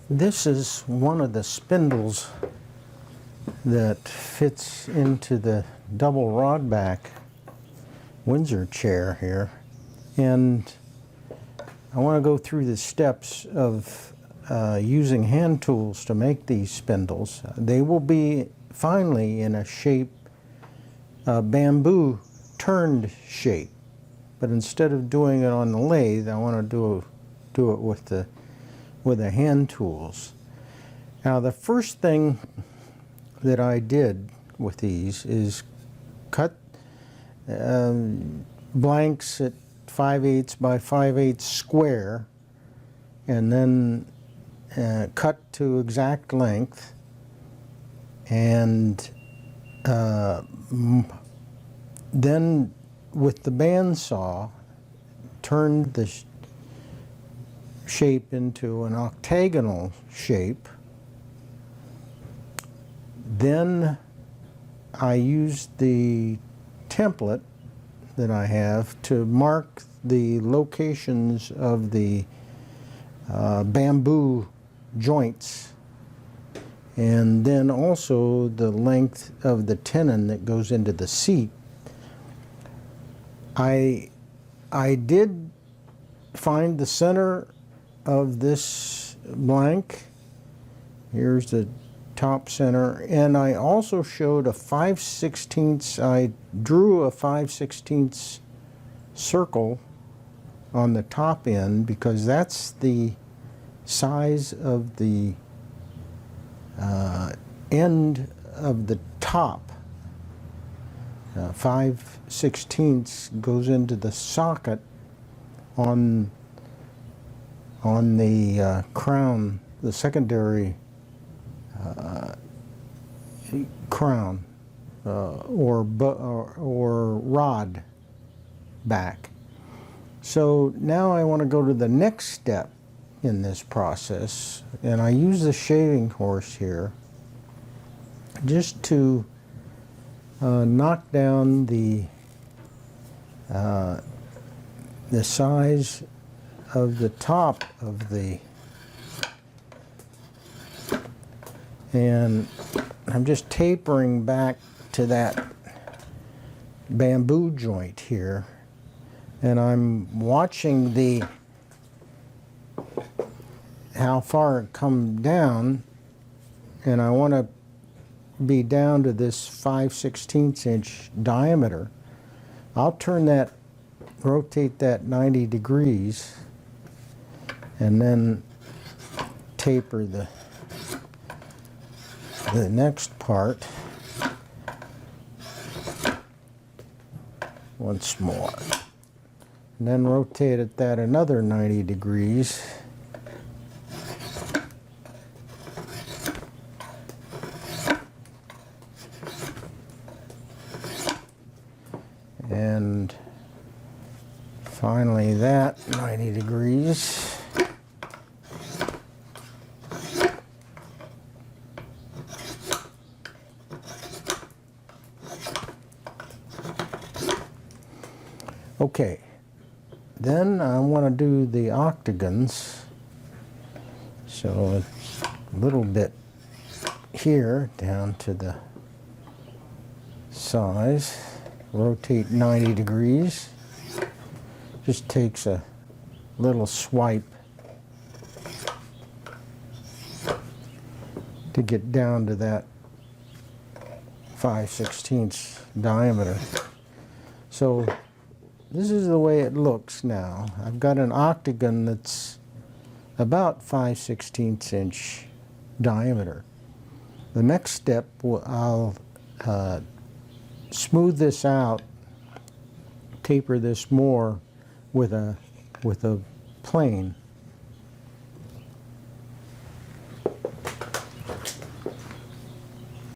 This is one of the spindles that fits into the double rod back Windsor chair here, and I want to go through the steps of using hand tools to make these spindles. They will be finally in a shape, bamboo turned shape, but instead of doing it on the lathe, I want to do it with the hand tools. Now the first thing that I did with these is cut blanks at 5/8 by 5/8 square, and then cut to exact length, and then with the bandsaw turned the shape into an octagonal shape. Then I used the template that I have to mark the locations of the bamboo joints, and then also the length of the tenon that goes into the seat. I did find the center of this blank. Here's the top center, and I also showed a 5/16. I drew a 5/16 circle on the top end because that's the size of the end of the top. 5/16 goes into the socket on the crown, the secondary crown or rod back. So now I want to go to the next step in this process, and I use the shaving horse here just to knock down the size of the top of the, and I'm just tapering back to that bamboo joint here, and I'm watching how far it comes down, and I want to be down to this 5/16 inch diameter. I'll turn that, rotate that 90 degrees, and then taper the next part once more, and then rotate it that another 90 degrees, and finally that 90 degrees. Okay, then I want to do the octagons, so it's a little bit here down to the size, rotate 90 degrees, just takes a little swipe to get down to that 5/16 diameter. So this is the way it looks now. I've got an octagon that's about 5/16 inch diameter. The next step, I'll smooth this out, taper this more with a plane.